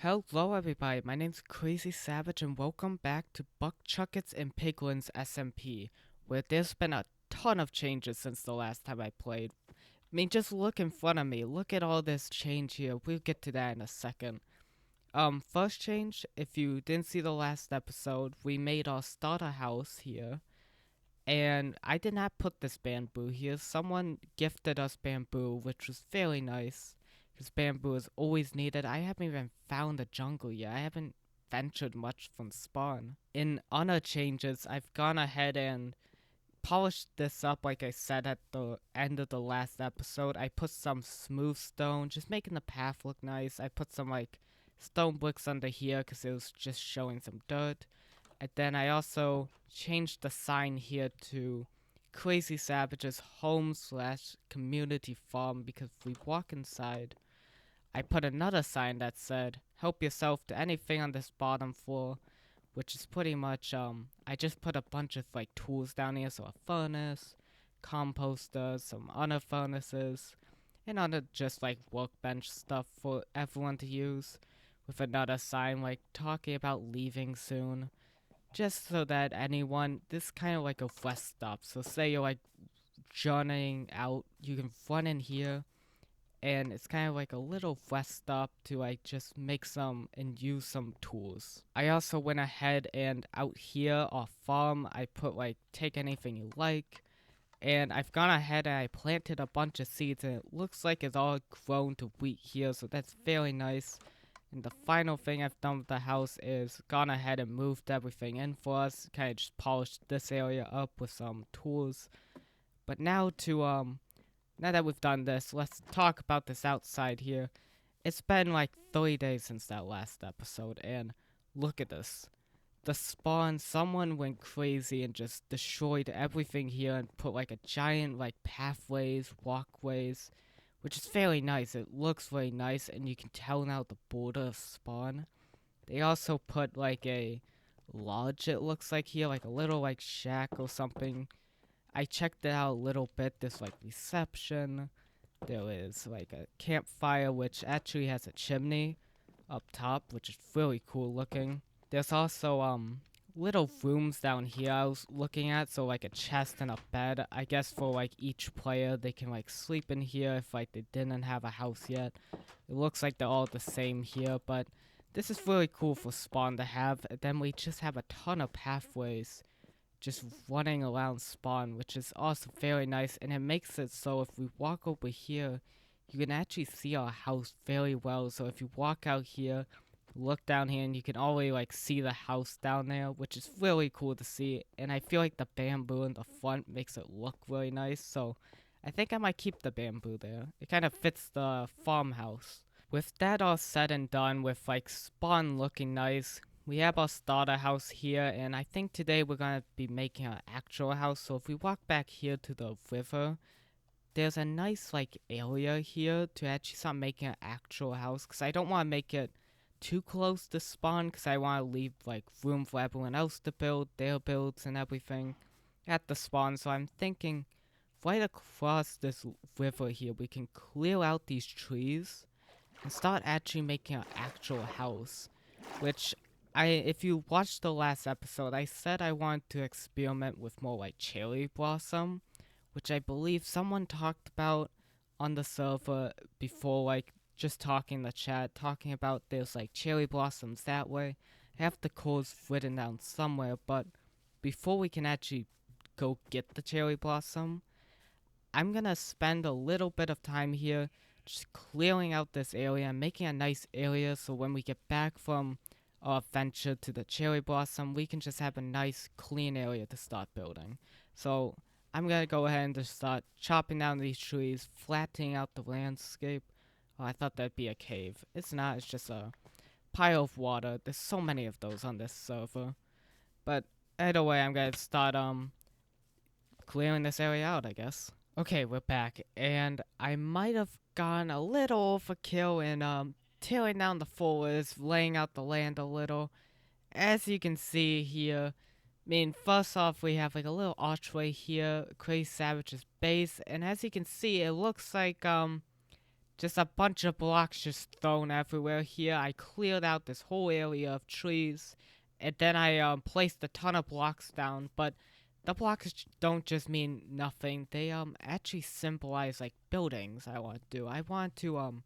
Hello everybody, my name's Crazy Savage and welcome back to Buck-Chuckets and Piglins SMP, where there's been a ton of changes since the last time I played. I mean, just look in front of me, look at all this change here, we'll get to that in a second. First change, if you didn't see the last episode, we made our starter house here, and I did not put this bamboo here. Someone gifted us bamboo, which was fairly nice, because bamboo is always needed. I haven't even found a jungle yet. I haven't ventured much from spawn. In honor changes, I've gone ahead and polished this up like I said at the end of the last episode. I put some smooth stone, just making the path look nice. I put some like stone bricks under here because it was just showing some dirt. And then I also changed the sign here to Crazy Savage's home slash community farm because if we walk inside, I put another sign that said, help yourself to anything on this bottom floor, which is pretty much, I just put a bunch of like tools down here, so a furnace, composter, some other furnaces, and other just like workbench stuff for everyone to use, with another sign like talking about leaving soon just so that anyone, this kind of like a rest stop. So say you're like journeying out, you can run in here, and it's kind of like a little rest stop to like just make some and use some tools. I also went ahead and out here off farm, I put like take anything you like. And I've gone ahead and I planted a bunch of seeds and it looks like it's all grown to wheat here, so that's fairly nice. And the final thing I've done with the house is gone ahead and moved everything in for us. Kind of just polished this area up with some tools. But now that we've done this, let's talk about this outside here. It's been like 30 days since that last episode, and look at this. The spawn, someone went crazy and just destroyed everything here and put like a giant like pathways, walkways, which is fairly nice. It looks very nice, and you can tell now the border of spawn. They also put like a lodge, it looks like here, like a little like shack or something. I checked it out a little bit. There's like reception. There is like a campfire, which actually has a chimney up top, which is really cool looking. There's also little rooms down here I was looking at, so like a chest and a bed. I guess for like each player they can like sleep in here if like they didn't have a house yet. It looks like they're all the same here, but this is really cool for spawn to have. And then we just have a ton of pathways just running around spawn, which is also very nice, and it makes it so if we walk over here, you can actually see our house very well. So if you walk out here, look down here, and you can already like see the house down there, which is really cool to see. And I feel like the bamboo in the front makes it look really nice, so I think I might keep the bamboo there. It kind of fits the farmhouse. With that all said and done, with like spawn looking nice, we have our starter house here, and I think today we're gonna be making an actual house. So if we walk back here to the river, there's a nice like area here to actually start making an actual house, because I don't want to make it too close to spawn, because I want to leave like room for everyone else to build their builds and everything at the spawn. So I'm thinking right across this river here, we can clear out these trees and start actually making an actual house, which if you watched the last episode, I said I wanted to experiment with more like cherry blossom, which I believe someone talked about on the server before, like just talking in the chat, talking about there's like cherry blossoms that way. I have the codes written down somewhere, but before we can actually go get the cherry blossom, I'm gonna spend a little bit of time here just clearing out this area and making a nice area so when we get back from our adventure to the cherry blossom, we can just have a nice clean area to start building. So I'm gonna go ahead and just start chopping down these trees, flattening out the landscape. Oh, I thought that'd be a cave. It's not, it's just a pile of water. There's so many of those on this server. But either way, I'm gonna start clearing this area out, I guess. Okay, we're back, and I might have gone a little overkill in tearing down the forest, laying out the land a little. As you can see here, I mean, first off, we have like a little archway here, Crazy Savage's base, and as you can see, it looks like just a bunch of blocks just thrown everywhere here. I cleared out this whole area of trees, and then I placed a ton of blocks down. But the blocks don't just mean nothing. They actually symbolize like buildings. I want to do. I want to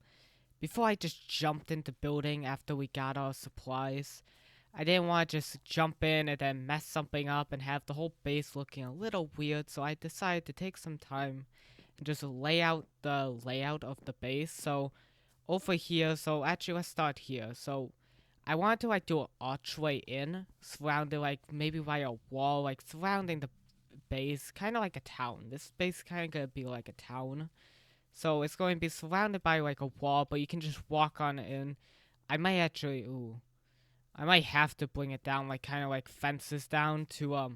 before I just jumped into building after we got our supplies. I didn't want to just jump in and then mess something up and have the whole base looking a little weird, so I decided to take some time and just lay out the layout of the base. So over here, so actually let's start here. So I wanted to like do an archway in, surrounded like maybe by a wall, like surrounding the base, kind of like a town. This base kind of gonna be like a town. So it's going to be surrounded by like a wall, but you can just walk on it in. I might actually, I might have to bring it down, like kind of like fences down to a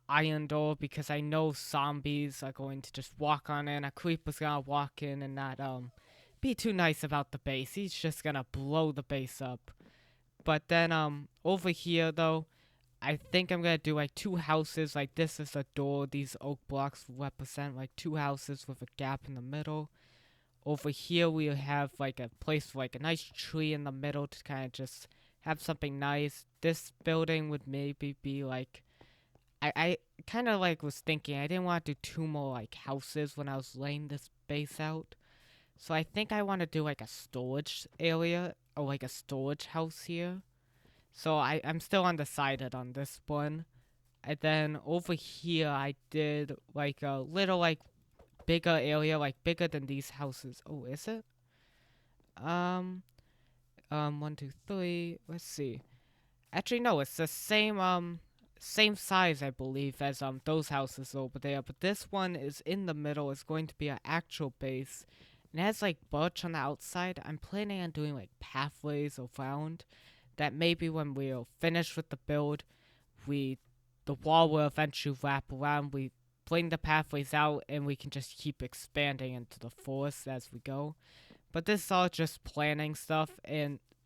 iron door, because I know zombies are going to just walk on in. A creeper's gonna walk in and not be too nice about the base. He's just gonna blow the base up. But then over here though, I think I'm gonna do like two houses. Like this is a door. These oak blocks represent like two houses with a gap in the middle. Over here we have like a place for like a nice tree in the middle to kind of just have something nice. This building would maybe be like, I kind of like was thinking I didn't want to do two more like houses when I was laying this base out. So I think I want to do like a storage area or like a storage house here. So I'm still undecided on this one. And then over here I did like a little like bigger area, like bigger than these houses. Oh, is it? One, two, three. Let's see. Actually, no, it's the same size, I believe, as those houses over there. But this one is in the middle. It's going to be an actual base. And it has like birch on the outside. I'm planning on doing like pathways around. That maybe when we're finished with the build, the wall will eventually wrap around. We bring the pathways out, and we can just keep expanding into the forest as we go. But this is all just planning stuff,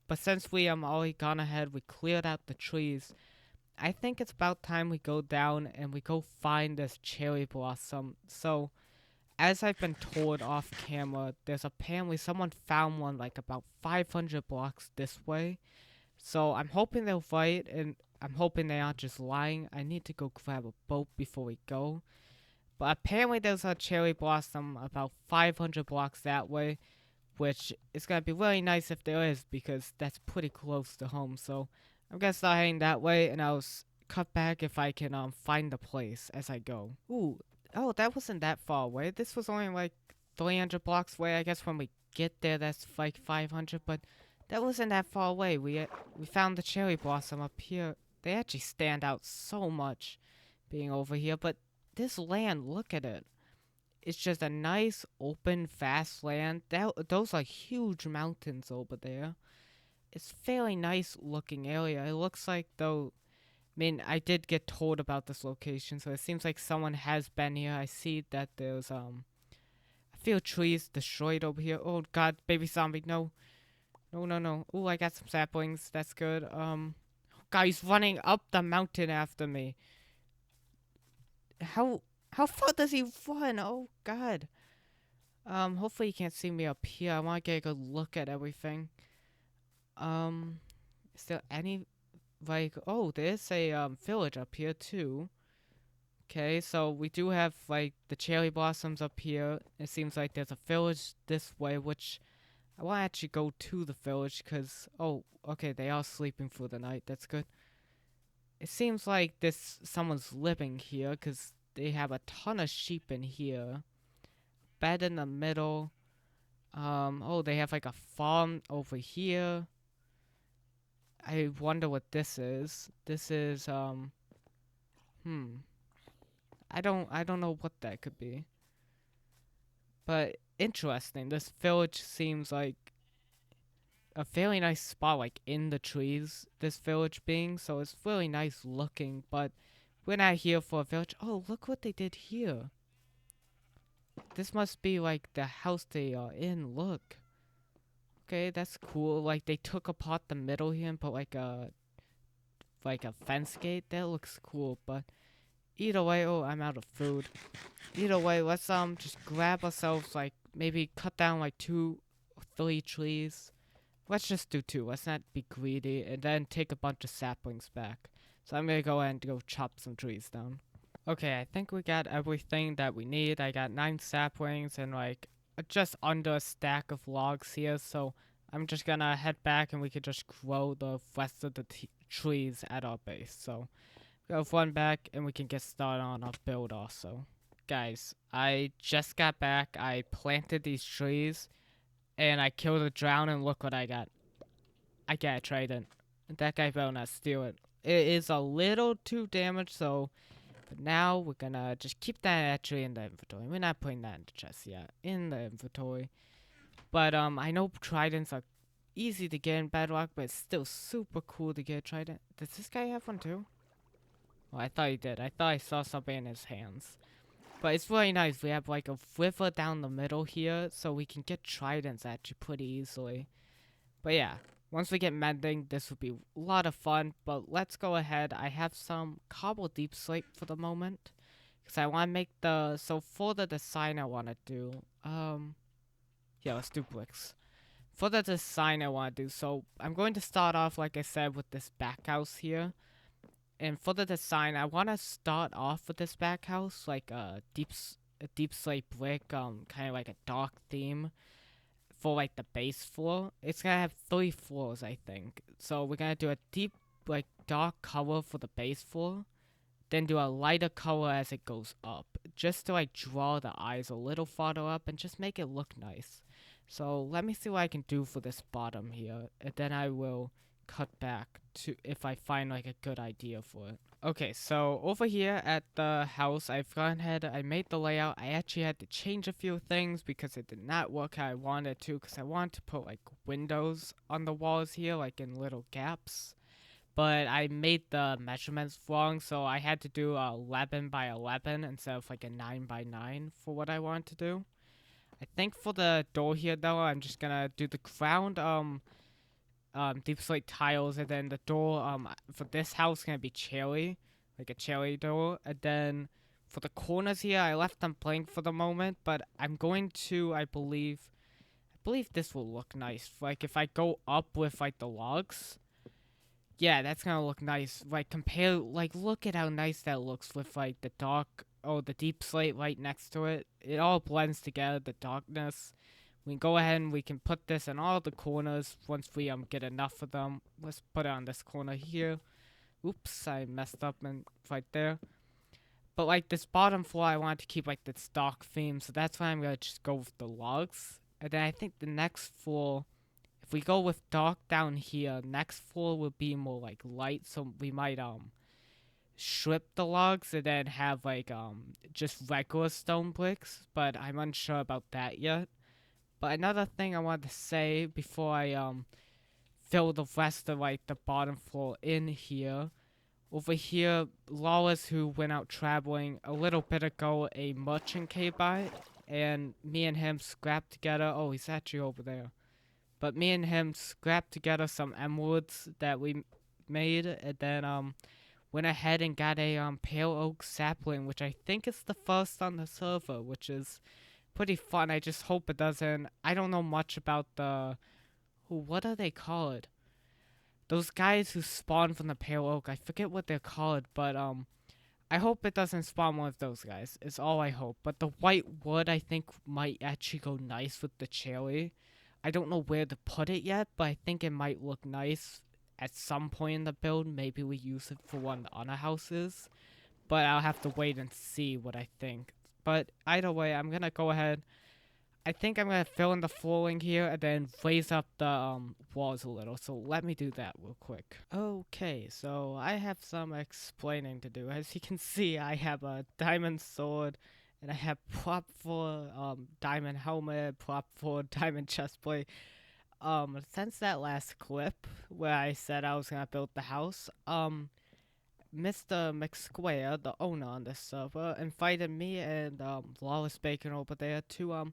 but since we already gone ahead, we cleared out the trees. I think it's about time we go down and we go find this cherry blossom. So, as I've been told off camera, there's apparently someone found one like about 500 blocks this way. So I'm hoping they're right, and I'm hoping they aren't just lying. I need to go grab a boat before we go. But apparently there's a cherry blossom about 500 blocks that way, which is going to be really nice if there is, because that's pretty close to home. So I'm going to start heading that way, and I'll cut back if I can find the place as I go. Ooh, oh, that wasn't that far away. This was only like 300 blocks away. I guess when we get there, that's like 500, but that wasn't that far away. We found the cherry blossom up here. They actually stand out so much being over here, but this land, look at it. It's just a nice, open, vast land. Those are huge mountains over there. It's a fairly nice looking area. It looks like though, I mean, I did get told about this location, so it seems like someone has been here. I see that there's a few trees destroyed over here. Oh god, baby zombie, no. No, no, no. Ooh, I got some saplings. That's good. God, he's running up the mountain after me. How far does he run? Oh god. Hopefully you can't see me up here. I want to get a good look at everything. Is there any, like, oh, there's a, village up here, too. Okay, so we do have, like, the cherry blossoms up here. It seems like there's a village this way, which I want to actually go to the village, because, oh, okay, they are sleeping for the night. That's good. It seems like someone's living here, because they have a ton of sheep in here. Bed in the middle. Oh, they have like a farm over here. I wonder what this is. This is, I don't know what that could be. But interesting. This village seems like a fairly nice spot, like in the trees, this village being, so it's really nice looking, but we're not here for a village. Oh, look what they did here. This must be like the house they are in. Look. Okay, that's cool. Like they took apart the middle here and put like a fence gate. That looks cool. But either way, oh, I'm out of food. Either way, let's just grab ourselves like maybe cut down like two 3 trees. Let's just do 2. Let's not be greedy. And then take a bunch of saplings back. So I'm gonna go ahead and go chop some trees down. Okay, I think we got everything that we need. I got 9 saplings and like just under a stack of logs here. So I'm just gonna head back and we can just grow the rest of the trees at our base. So go run back and we can get started on our build also. Guys, I just got back. I planted these trees and I killed a drown and look what I got. I got a trident. That guy better not steal it. It is a little too damaged, so but now we're gonna just keep that actually in the inventory. We're not putting that in the chest yet. In the inventory. But I know tridents are easy to get in Bedrock, but it's still super cool to get a trident. Does this guy have one too? Well, I thought he did. I thought I saw something in his hands. But it's really nice. We have like a river down the middle here, so we can get tridents actually pretty easily. But yeah, once we get mending, this will be a lot of fun. But let's go ahead. I have some cobble deep slate for the moment. Because I want to make the... So for the design I want to do... Yeah, let's do bricks. For the design I want to do, so I'm going to start off, like I said, with this back house here. And for the design, I want to start off with this back house, like a deep slate brick, kind of like a dark theme for like the base floor. It's gonna have 3 floors, I think. So we're gonna do a deep, like dark color for the base floor, then do a lighter color as it goes up, just to like draw the eyes a little farther up and just make it look nice. So let me see what I can do for this bottom here, and then I will cut back to if I find like a good idea for it. Okay, so over here at the house, I've gone ahead, I made the layout. I actually had to change a few things because it did not work how I wanted to, because I wanted to put like windows on the walls here, like in little gaps. But I made the measurements wrong, so I had to do 11 by 11 instead of like a 9 by 9 for what I wanted to do. I think for the door here though, I'm just gonna do the ground deep slate tiles, and then the door for this house gonna be cherry, like a cherry door. And then for the corners here, I left them blank for the moment, but I'm going to, I believe this will look nice. Like if I go up with like the logs, yeah, that's gonna look nice. Like compare, like look at how nice that looks with like the dark, the deep slate right next to it. It all blends together, the darkness. We can go ahead and we can put this in all the corners once we get enough of them. Let's put it on this corner here. Oops, I messed up and right there. But like this bottom floor, I want to keep like this dark theme, so that's why I'm gonna just go with the logs. And then I think the next floor, if we go with dark down here, next floor will be more like light, so we might strip the logs and then have like just regular stone bricks, but I'm unsure about that yet. But another thing I wanted to say before I fill the rest of like the bottom floor in here. Over here, Lawless, who went out traveling a little bit ago, a merchant came by, and me and him scrapped together. Oh, he's actually over there. But me and him scrapped together some emeralds that we made, and then went ahead and got a pale oak sapling, which I think is the first on the server, which is pretty fun. I just hope it doesn't. I don't know much about the. What are they called? Those guys who spawn from the pale oak. I forget what they're called, but I hope it doesn't spawn one of those guys. Is all I hope. But the white wood I think might actually go nice with the cherry. I don't know where to put it yet, but I think it might look nice at some point in the build. Maybe we use it for one of the other houses, but I'll have to wait and see what I think. But either way, I'm gonna go ahead. I think I'm gonna fill in the flooring here and then raise up the walls a little. So let me do that real quick. Okay, so I have some explaining to do. As you can see, I have a diamond sword, and I have prop for diamond helmet, prop for diamond chestplate. Since that last clip where I said I was gonna build the house, Mr. McSquare, the owner on this server, invited me and Lawless Bacon over there to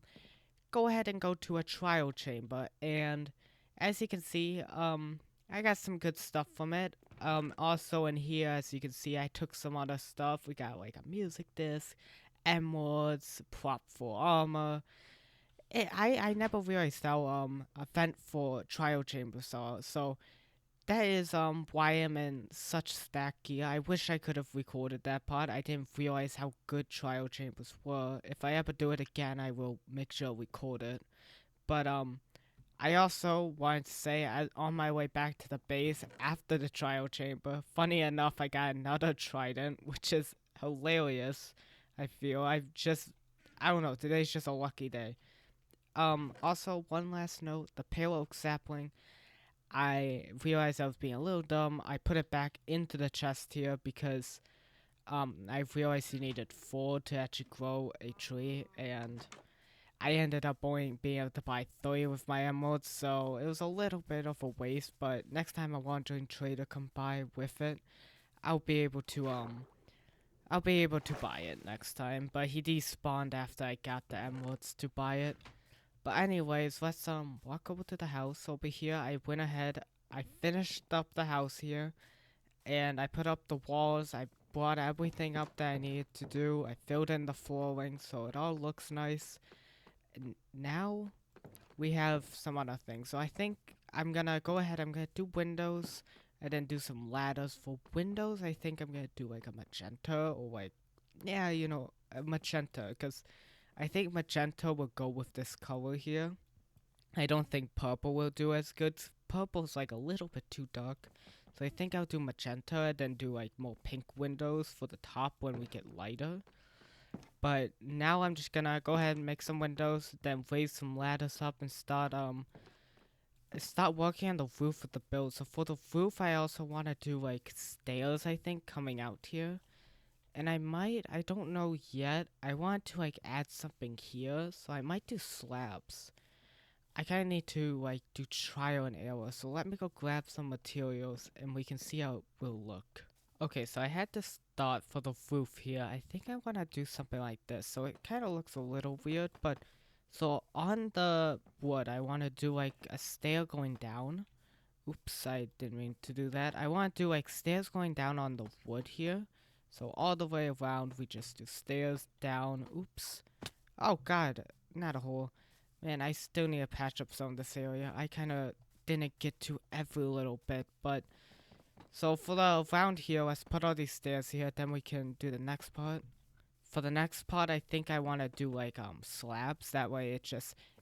go ahead and go to a trial chamber. And as you can see, I got some good stuff from it. Also in here, as you can see, I took some other stuff. We got like a music disc, emeralds, prop for armor. I never realized how a vent for trial chambers are. So that is why I'm in such stack gear. I wish I could have recorded that part. I didn't realize how good trial chambers were. If I ever do it again, I will make sure I record it. But I also wanted to say, on my way back to the base after the trial chamber, funny enough, I got another trident, which is hilarious. I feel I don't know. Today's just a lucky day. Also, one last note: the pale oak sapling. I realized I was being a little dumb. I put it back into the chest here because I realized you needed 4 to actually grow a tree, and I ended up only being able to buy 3 with my emeralds, so it was a little bit of a waste. But next time a wandering trader come by with it, I'll be able to I'll be able to buy it next time. But he despawned after I got the emeralds to buy it. But anyways, let's walk over to the house. Over here, I went ahead, I finished up the house here, and I put up the walls. I brought everything up that I needed to do. I filled in the flooring so it all looks nice. And now we have some other things. So I think I'm gonna go ahead. I'm gonna do windows and then do some ladders for windows. I think I'm gonna do like a magenta or like, yeah, a magenta, because I think magenta will go with this color here. I don't think purple will do as good. Purple's like a little bit too dark. So I think I'll do magenta and then do like more pink windows for the top when we get lighter. But now I'm just gonna go ahead and make some windows, then raise some ladders up and start working on the roof of the build. So for the roof, I also want to do like stairs, I think, coming out here. And I don't know yet. I want to like add something here, so I might do slabs. I kind of need to like do trial and error. So let me go grab some materials and we can see how it will look. Okay, so I had to start for the roof here. I think I want to do something like this. So it kind of looks a little weird, but so on the wood, I want to do like a stair going down. Oops, I didn't mean to do that. I want to do like stairs going down on the wood here. So all the way around, we just do stairs down. Oops. Oh god, not a hole. Man, I still need to patch up some of this area. I kind of didn't get to every little bit, but so for the round here, let's put all these stairs here, then we can do the next part. For the next part, I think I want to do like slabs. That way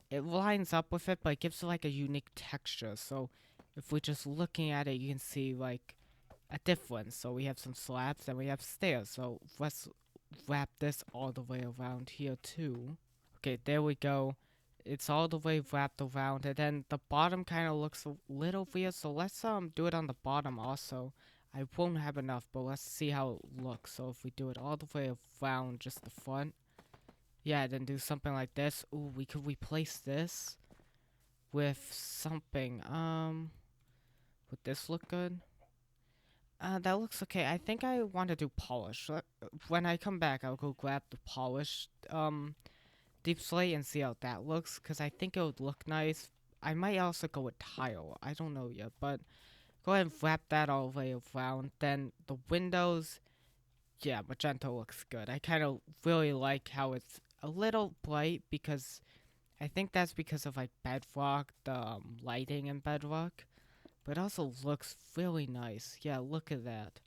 it lines up with it, but it gives it like a unique texture. So if we're just looking at it, you can see like a difference. So we have some slabs and we have stairs. So let's wrap this all the way around here too. Okay, there we go. It's all the way wrapped around, and then the bottom kind of looks a little weird. So let's do it on the bottom also. I won't have enough, but let's see how it looks. So if we do it all the way around just the front, yeah, then do something like this. Ooh, we could replace this with something. Would this look good? That looks okay. I think I want to do polish. When I come back, I'll go grab the polish, deep slate and see how that looks, because I think it would look nice. I might also go with tile. I don't know yet, but go ahead and wrap that all the way around. Then the windows, yeah, magenta looks good. I kind of really like how it's a little bright, because I think that's because of like bedrock, the lighting in bedrock. But it also looks really nice. Yeah, look at that.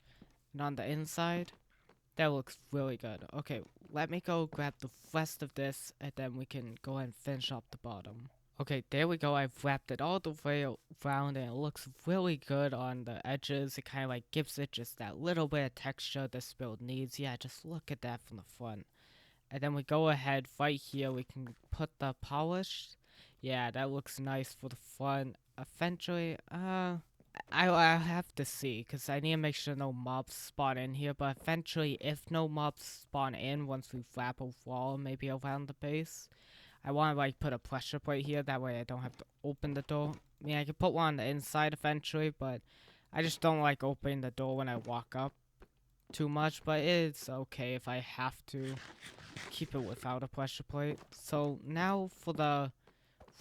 And on the inside, that looks really good. Okay, let me go grab the rest of this, and then we can go ahead and finish up the bottom. Okay, there we go. I've wrapped it all the way around, and it looks really good on the edges. It kind of like gives it just that little bit of texture this build needs. Yeah, just look at that from the front. And then we go ahead right here. We can put the polish. Yeah, that looks nice for the front. Eventually, I'll have to see, because I need to make sure no mobs spawn in here. But eventually, if no mobs spawn in once we wrap a wall maybe around the base, I want to like put a pressure plate here. That way I don't have to open the door. I mean, I can put one on the inside eventually, but I just don't like opening the door when I walk up too much. But it's okay if I have to keep it without a pressure plate. So now for the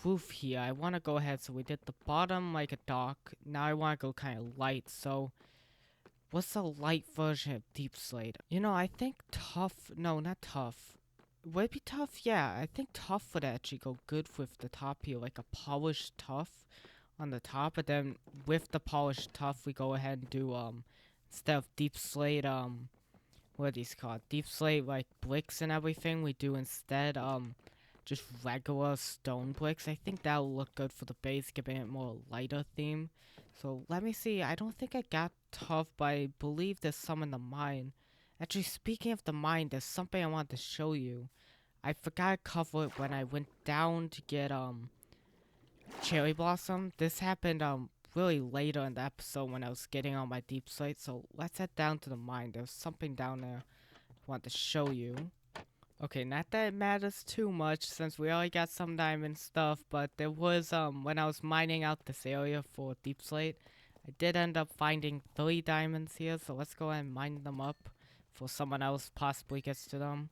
roof here, I want to go ahead. So we did the bottom like a dark. Now I want to go kind of light. So what's the light version of deep slate? I think tough. No, not tough. Would it be tough? Yeah, I think tough would actually go good with the top here, like a polished tough on the top, and then with the polished tough, we go ahead and do instead of deep slate what are these called? Deep slate like bricks and everything. We do instead just regular stone bricks. I think that'll look good for the base, giving it more lighter theme. So let me see. I don't think I got tough, but I believe there's some in the mine. Actually, speaking of the mine, there's something I want to show you. I forgot to cover it when I went down to get cherry blossom. This happened really later in the episode when I was getting on my deep slate. So let's head down to the mine. There's something down there I want to show you. Okay, not that it matters too much since we already got some diamond stuff, but there was when I was mining out this area for deep slate, I did end up finding 3 diamonds here, so let's go ahead and mine them up before someone else possibly gets to them.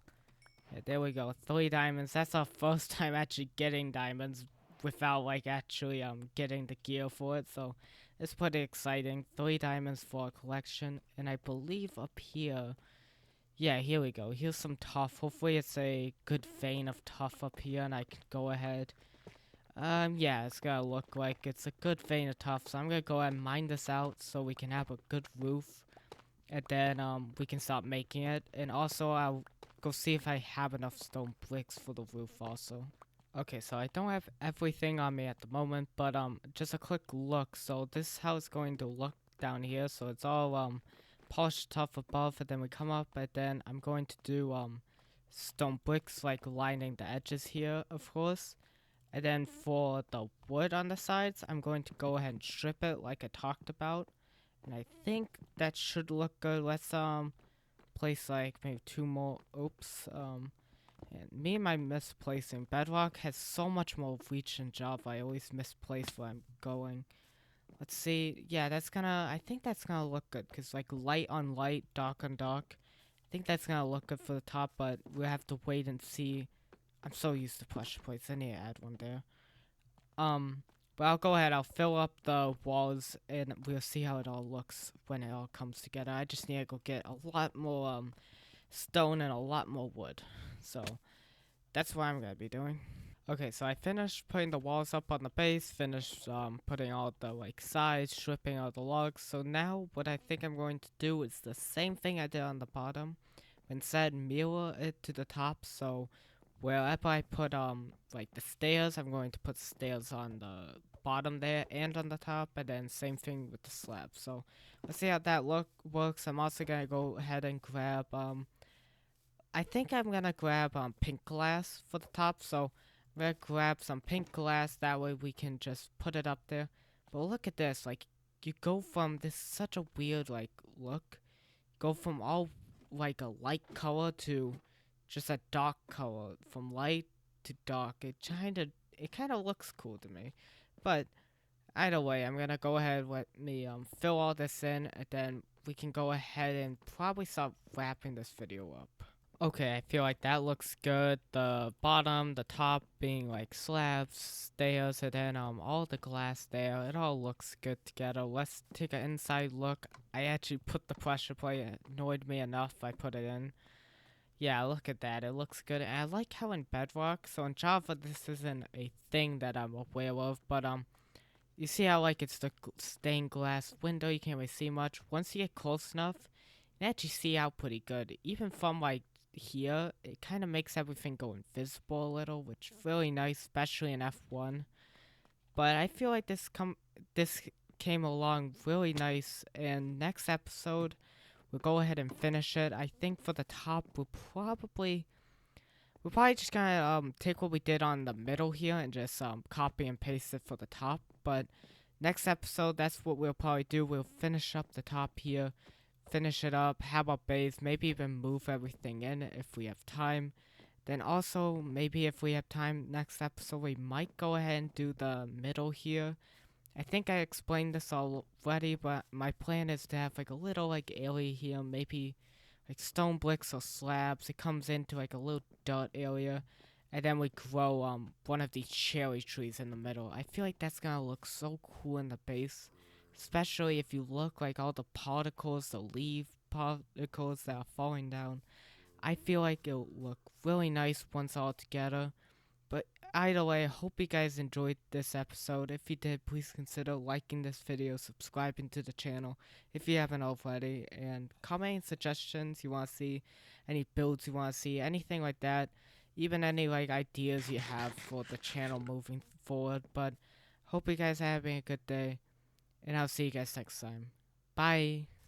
Yeah, there we go, 3 diamonds. That's our first time actually getting diamonds without like actually getting the gear for it, so it's pretty exciting. 3 diamonds for a collection, and I believe up here, yeah, here we go. Here's some tough. Hopefully it's a good vein of tough up here and I can go ahead. Yeah, it's gonna look like it's a good vein of tough. So I'm gonna go ahead and mine this out so we can have a good roof. And then, we can start making it. And also, I'll go see if I have enough stone bricks for the roof also. Okay, so I don't have everything on me at the moment, but, just a quick look. So this is how it's going to look down here. So it's all, polished tough above, and then we come up, and then I'm going to do stone bricks like lining the edges here, of course. And then for the wood on the sides, I'm going to go ahead and strip it like I talked about. And I think that should look good. Let's place like maybe 2 more. Oops. And me and my misplacing. Bedrock has so much more reach than Java. I always misplace where I'm going. Let's see. Yeah, that's gonna. I think that's gonna look good because like light on light, dark on dark. I think that's gonna look good for the top, but we'll have to wait and see. I'm so used to pressure plates. I need to add one there. Um, but I'll go ahead. I'll fill up the walls, and we'll see how it all looks when it all comes together. I just need to go get a lot more stone and a lot more wood. So that's what I'm gonna be doing. Okay, so I finished putting the walls up on the base, finished putting all the like sides, stripping all the logs. So now what I think I'm going to do is the same thing I did on the bottom. Instead, mirror it to the top. So wherever I put like the stairs, I'm going to put stairs on the bottom there and on the top, and then same thing with the slab. So let's see how that works. I'm also gonna go ahead and grab I think I'm gonna grab pink glass for the top, so I'm gonna grab some pink glass, that way we can just put it up there. But look at this, like, you go from this such a weird like look, go from all like a light color to just a dark color, from light to dark. It kinda looks cool to me. But either way, I'm gonna go ahead and let me fill all this in, and then we can go ahead and probably start wrapping this video up. Okay, I feel like that looks good. The bottom, the top being like slabs, stairs, and then all the glass there. It all looks good together. Let's take an inside look. I actually put the pressure plate. It annoyed me enough. I put it in. Yeah, look at that. It looks good. And I like how in Bedrock, so in Java this isn't a thing that I'm aware of, but you see how like it's the stained glass window. You can't really see much. Once you get close enough, you can actually see out pretty good. Even from like here, it kind of makes everything go invisible a little, which is really nice, especially in F1. But I feel like this came along really nice, and next episode we'll go ahead and finish it. I think for the top we're probably just gonna take what we did on the middle here and just copy and paste it for the top. But next episode, that's what we'll probably do. We'll finish up the top here, finish it up, have our base, maybe even move everything in if we have time. Then also, maybe if we have time next episode, we might go ahead and do the middle here. I think I explained this already, but my plan is to have like a little like area here, maybe like stone bricks or slabs. It comes into like a little dirt area, and then we grow one of these cherry trees in the middle. I feel like that's gonna look so cool in the base, especially if you look like all the particles, the leaf particles that are falling down. I feel like it'll look really nice once all together. But either way, I hope you guys enjoyed this episode. If you did, please consider liking this video, subscribing to the channel if you haven't already, and commenting suggestions you want to see, any builds you want to see, anything like that, even any like ideas you have for the channel moving forward. But hope you guys are having a good day, and I'll see you guys next time. Bye.